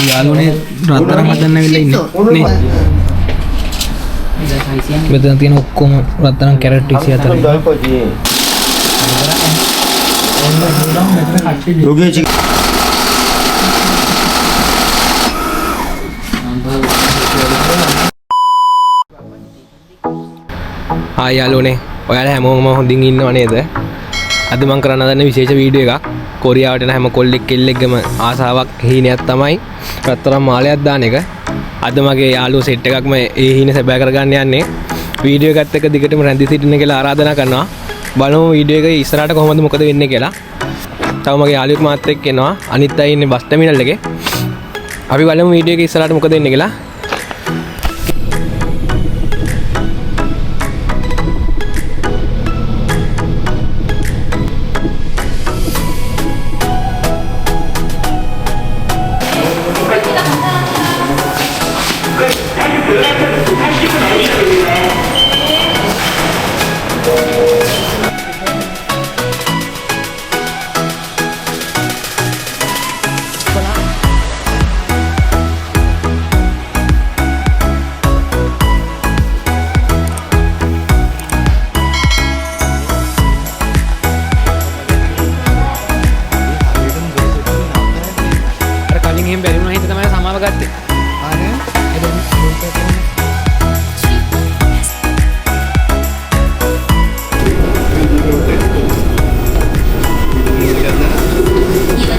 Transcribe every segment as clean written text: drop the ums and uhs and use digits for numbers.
යාළුවනේ රත්තරන් හදන්න ඇවිල්ලා ඉන්නේ නේ. මෙතන තියෙන ඔක්කොම රත්තරන් කැරට් 24. 요게 지금 ආයි යාළුවනේ ඔයාලා හැමෝම හොඳින් ඉන්නව නේද? අද මම කරන්න හදන විශේෂ වීඩියෝ එකක්. කොරියාවට එන හැම කොල්ලෙක් කෙල්ලෙක්ගම ආසාවක් හීනයක් තමයි රත්තරන් මාලයක් දාන එක. අද මගේ යාළුවෝ සෙට් එකක්ම ඒ හීන සැබෑ කරගන්න යන්නේ. වීඩියෝ එකත් එක්ක දිගටම රැඳී සිටින්න කියලා ආරාධනා කරනවා. බලමු වීඩියෝ එක ඉස්සරහට කොහොමද මොකද වෙන්නේ කියලා. තව මගේ යාළුවෙක් මාත් එක්ක එනවා. අනිත් අය ඉන්නේ බස් ටර්මිනල් එකේ. අපි බලමු වීඩියෝ එක ඉස්සරහට මොකද වෙන්නේ කියලා. එහෙම බැරි වුණා හින්දා තමයි සමාව ගත්තේ.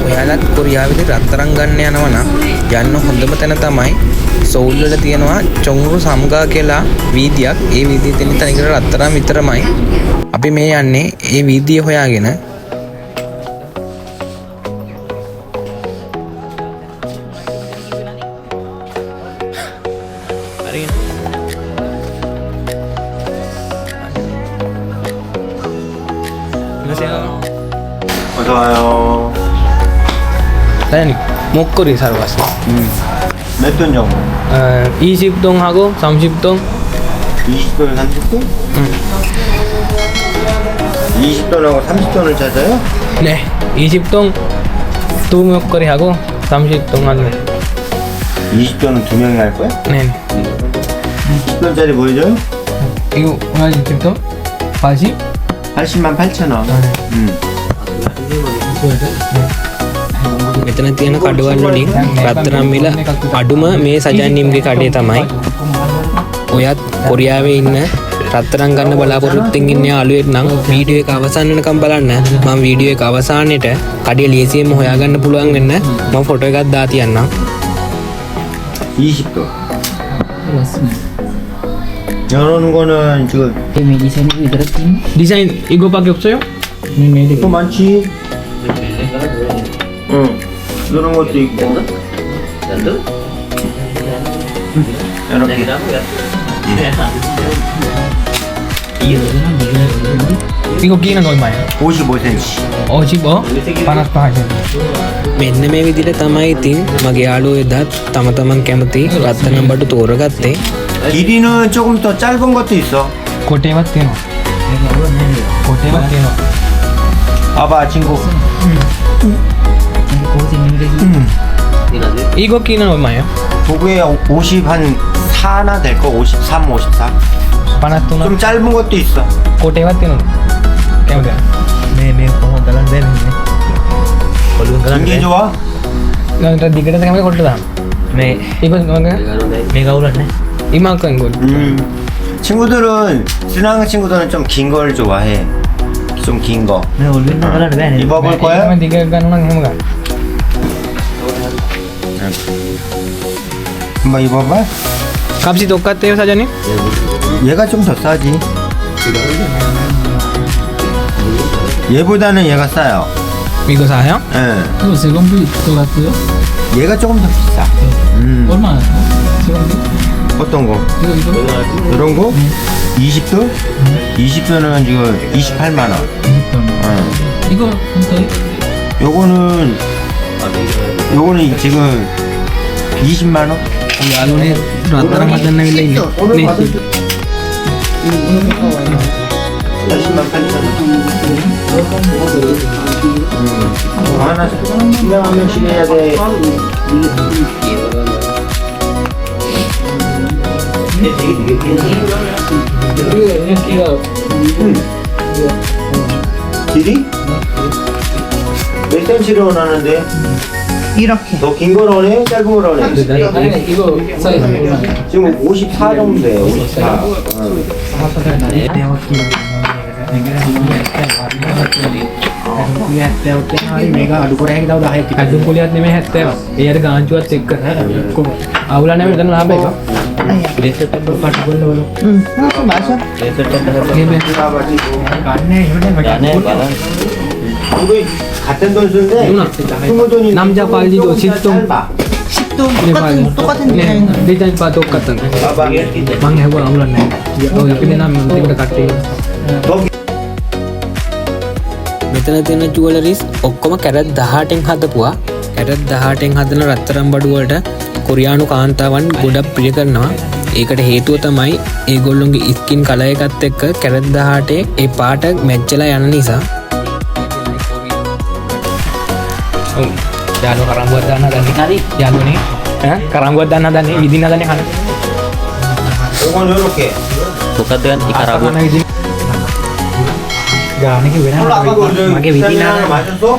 ඔයාලත් කොරියාවේදී රත්තරන් ගන්න යනවා නම් යන්න හොඳම තැන තමයි සෝල් වල තියෙනවා චොංරු සම්ගා කියලා වීදියක්. ඒ වීදියේ තියෙන තනිකර රත්තරන් විතරමයි. අපි මේ යන්නේ ඒ වීදිය හොයාගෙන. 어서 와요. 사장님 목걸이 사러 왔어요. 몇 돈 정도? 20동하고 30동. 20돈, 30돈? 20돈하고 30돈을 찾아요? 네, 20동 두 목걸이하고 30동 한 명. 20돈은 두 명이 할 거야? 네. 20돈짜리 보여줘요? 이거 얼마 20동? 80? 80만 8천 원. මෙතන තියෙන කඩවල් වලින් රත්තරන් මිල අඩුම මේ සජන්නිම්ගේ කඩේ තමයි. ඔයත් කොරියාවේ ඉන්න රත්තරන් ගන්න බලාපොරොත්තුෙන් ඉන්න යාළුවෙක් නම් වීඩියෝ එක අවසන් වෙනකම් බලන්න. මම වීඩියෝ එක අවසානයේට කඩේ ලියසියෙම හොයාගන්න පුළුවන් වෙන්න මම ෆොටෝ එකක් දා තියන්නම්. 20돈. 열어놓은 거는 지금 디자인 이거밖에 없어요? 또 많지? 응. 이런 것도 있고. 이거 끼는 얼마예요? 55cm. 55? පනස් පහයි. මෙන්න මේ විදිහට තමයි ඉතින් මගේ යාළුවෝ එදත් තම තමන් කැමති රත්තරන් බඩු තෝරගත්තේ. 길이는 조금 더 짧은 것도 있어. කොටේවත් තියෙනවා. කොටේවත් තියෙනවා. 봐봐 친구. 이거 끼는 얼마예요? 도구에 50 한 4나 될 거. 53, 54. 53. 좀 짧은 것도 있어. කොටේවත් තියෙනවා. කැමතිද? මේ කොහොමද ගලන් දෙන්නේ? කොළුන් ගලන් 이게 좋아? ඊට දිගට තමයි කොට දාන්න. මේ 이거 뭔가? මේ කවුරුත් නැහැ. 이만큼 이거. 친구들은 스리랑카 친구들은 좀 긴 걸 좋아해. 좀 긴 거. මේ ඔළුවෙන් ගලන්න බෑනේ. 입어볼 거야? 이거만 දිග ගන්න නම් එහෙම ගන්න. 한번 입어봐. 값이 똑같아요 사장님? 얘가 좀 더 싸지. 얘보다는 얘가 싸요. 이거 사요? 예. 이거 세건비 똑같아요? 얘가 조금 더 비싸. 얼마나? 세건비? 어떤 거? 이거 이런 거? 20도? 20도는 지금 28만 원. 20돈. 이거 한타이? 요거는 지금 20만 원? යාළුවනේ රත්තරන් හදන්න ඇවිල්ලා ඉන්නේ නේ. 80만 8천 원. 하나씩 한 명씩 해야 돼. 길이? 몇 cm로 원하는데? 이렇게. 더 긴 걸 원해? 짧은 걸 원해? 이거 사이즈 얼마? 지금 54 정도 돼. 54. මේක අඩු කර හැකි තව 10ක් අඩුම් කුලියත් නෙමෙයි 70. ඒ අර ගාංචුවත් එක්ක ඔක්කොම අවුල නැහැ මෙතන ලාභ එක. 맞아. 이거 같은 돈수인데 누나. 스무 남자 빨리도 집좀 식도 똑같은 디자인. 디자인 봐 똑같은. 봐봐. මං හැවුවා අවුල නැහැ. ඔය අපි දෙනා මන්දිරට කට්ටිය. මෙතන තියෙන ජුවලරිස් ඔක්කොම කැරට් 18න් හදපුවා. කැරට් 18න් හදන රත්තරන් බඩු වලට කොරියානු කාන්තාවන් ගොඩක් ප්‍රිය කරනවා. ඒකට හේතුව තමයි ඒගොල්ලොන්ගේ ස්කින් කලර් එකත් එක්ක කැරට් 18 ඒ පාට මැච් වෙලා යන නිසා. ඔව්. යාළුවා කරංගුවක් දාන්න හදන්නේ. හරි. යාළුවනේ. ඈ කරංගුවක් දාන්න හදන්නේ විදින්න හදන්නේ කන. 이건 요렇게. මොකක්ද ගන්න ඉකරාබු ගානක වෙන මගේ විදින්න හදන්නේ. 맞았어?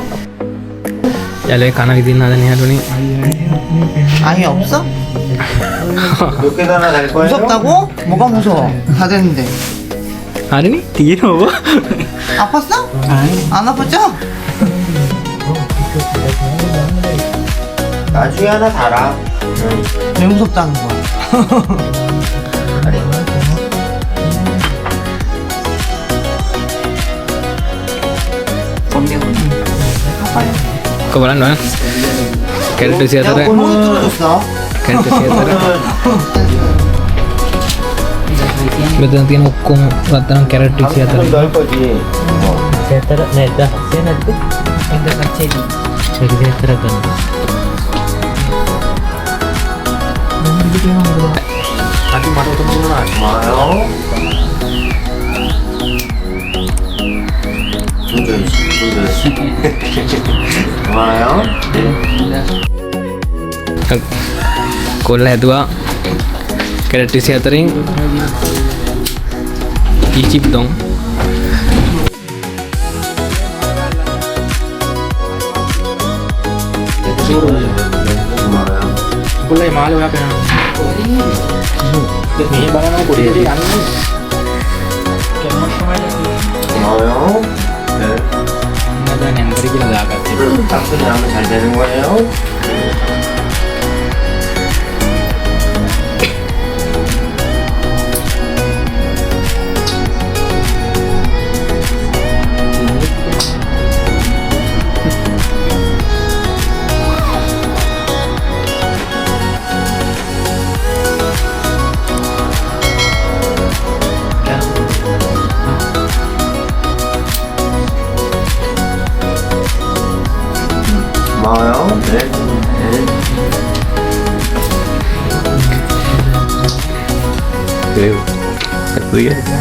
යාළුවේ කන විදින්න හදන්නේ යාළුවනේ. 아예 없어? 몇 개나 달 거예요? 무섭다고? 뭐가 무서워? 다 됐는데. හරිනේ තියෙනවා. 아팠어? 안 아팠죠? 나중에 하나 달아. 왜 무섭다는 거야? kau බලන්න ඕන. කැරට් 24 뭐 떨어졌어? කැරට් 24 මෙතන තියෙන ඔක්කොම රත්තරන් කැරට් 24 좀 넣을 거지. සේතර නේද සේනත් එන්න කච්චේදී ඒක සේතර ගන්න 아직 말을 좀 보면 안 좋아요. 좋아요. කොල්ල හැදුවා කැරට් 24න් ඊජිප්ට් දොන් කොල්ලේ මාළේ ඔයා පේනවා මේ බලනවා පොඩි යන්නේ 고마워요. 네. නේද නම්බර කියලා දාගත්තා. 작전이 하면 잘 되는 거예요. 고마워요. 네.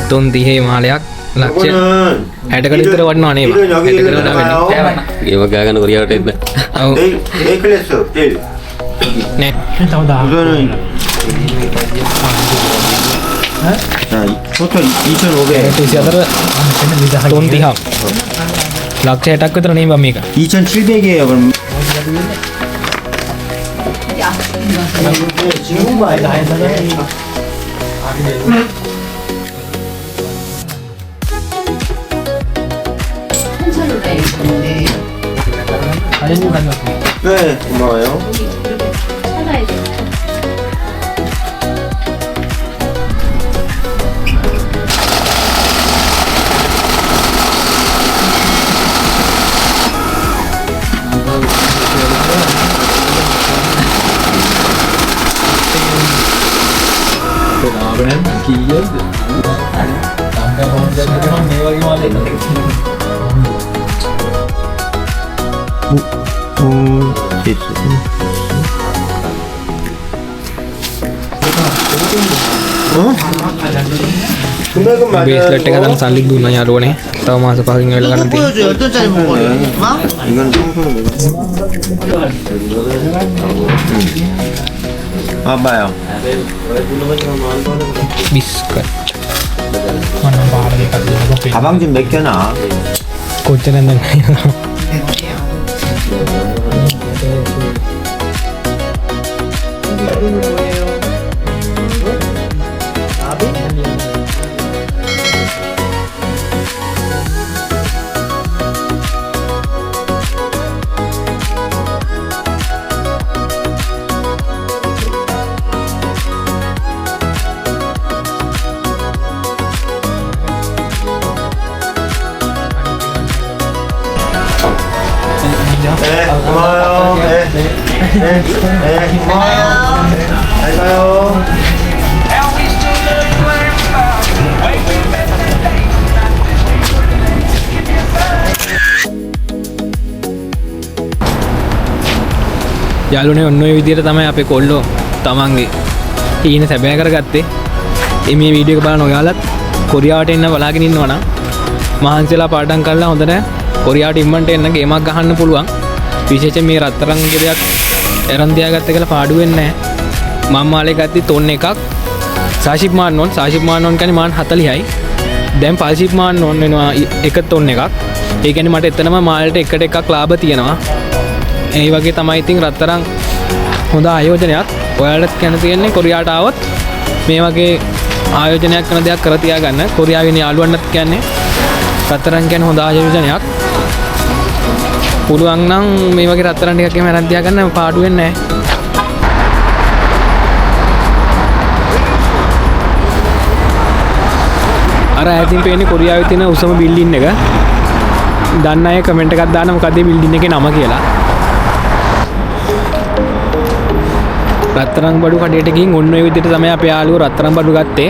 තුන් 30 මාලයක් ලක්ෂ 이거는 60කට විතර වටනවා නේද? 이건 여기 60කට 있는 වඩා වෙන්නේ. ඒව ගාගන්න කොරියාවට එන්න ඔව් 네이클래스 딜. නේ. තව 10 이거는 자, 토탈 2,500. 24 තුන් 30ක් ලක්ෂ 60ක් විතර නේ බම් මේක. 2,700이에요. 그럼 지금 봐야 아저님 가져왔어. 네, 고마워요. 금액은 맞아요. බේස්ලට් එක දාන්න සල්ලි දුන්නා යාළුවනේ. තව මාස 5කින් වෙලා ගන්න තියෙනවා. 보여줘. 어떤 짜리 먹어요? 어? 이건 청소는 내가. 봐봐요. බිස්කට් මම පාර දෙකක් දෙන්නකො 가방 좀 몇 개나? කොච්චරද 네, 고마워요. 네, 네, 네, 고마워요. 잘 가요. යාළුවනේ ඔන්න ඔය විදිහට තමයි අපේ කොල්ලෝ තමන්ගේ ඊන සැබෑ කරගත්තේ. මේ වීඩියෝ එක බලන ඔයාලත් කොරියාවට එන්න බලාගෙන ඉන්නවා නම් මහන්සිලා පාඩම් කරලා හොඳට කොරියාවට ඉම්මන්ට එන්න ගේමක් ගහන්න පුළුවන්. විශේෂයෙන් මේ රත්තරන් ගෙරයක් එරන් තියාගත්ත කියලා පාඩු වෙන්නේ නැහැ. මම මාලේ ගත්තී තොන් එකක් 40 මාන් ඕන් 40 මාන් ඕන් කියන්නේ මාන් 40යි. දැන් 50 මාන් ඕන් වෙනවා එක තොන් එකක්. ඒ කියන්නේ මට එතනම මාලට එකට එකක් ලාභ තියෙනවා. ඒ වගේ තමයි ඉතින් රත්තරන් හොඳ ආයෝජනයක්. ඔයාලට කියන්න තියෙන්නේ කොරියාවට ආවොත් මේ වගේ ආයෝජනයක් කරන දෙයක් කර තියාගන්න. කොරියාවේ යාළුවන්ට කියන්නේ රත්තරන් කියන්නේ හොඳ ආයෝජනයක්. පුළුවන් නම් මේ වගේ රත්තරන් ටිකක් එහෙම අරන් තියාගන්න පාඩු වෙන්නේ නැහැ. අර ඈතින් පේන්නේ කොරියාවේ තියෙන උසම බිල්ඩින් එක. දන්න අය කමෙන්ට් එකක් දාන්න මොකද මේ බිල්ඩින් එකේ නම කියලා. රත්තරන් බඩු කඩේට ගිහින් ඔන්න ඔය විදිහට තමයි අපේ යාළුවෝ රත්තරන් බඩු ගත්තේ.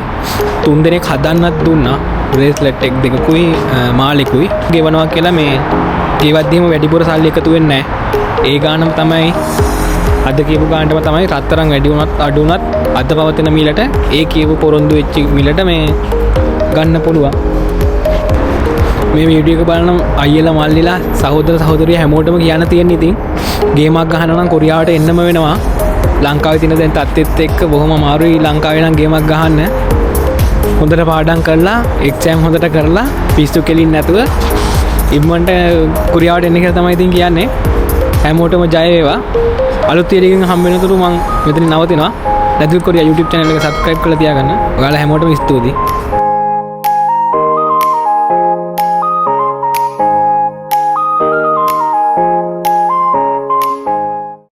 3 දෙනෙක් හදන්නත් දුන්නා. බ්‍රේස්ලට් එක දෙකකුයි මාලෙකුයි ගෙවනවා කියලා මේ ඒවත්දීම වැඩිපුර සල්ලි එකතු වෙන්නේ නැහැ. ඒ ගානම තමයි අද කියපු ගානටම තමයි රත්තරන් වැඩි වුණත් අඩු වුණත් අද පවතින මිලට ඒ කියපු පොරොන්දු වෙච්ච මිලට මේ ගන්න පුළුවන්. මේ වීඩියෝ එක බලන අයියලා මල්ලිලා සහෝදර සහෝදරිය හැමෝටම කියන්න තියෙන ඉතින් ගේමක් ගහන්න නම් කොරියාවට එන්නම වෙනවා. ලංකාවේ තියෙන දැන් තත්ත්වෙත් එක්ක බොහොම අමාරුයි ලංකාවේ නම් ගේමක් ගහන්න. හොඳට පාඩම් කරලා එක්සෑම් හොඳට කරලා පිස්සු කෙලින් නැතුව ඉක්මනට කොරියාවට එන්න කියලා තමයි ඉතින් කියන්නේ. හැමෝටම ජය වේවා. අලුත් වීඩියෝ එකකින් හම්බ වෙනතුරු මම මෙතන නවතිනවා. නැතිව කොරියා YouTube channel එක subscribe කරලා තියාගන්න. ඔයාලා හැමෝටම ස්තුතියි.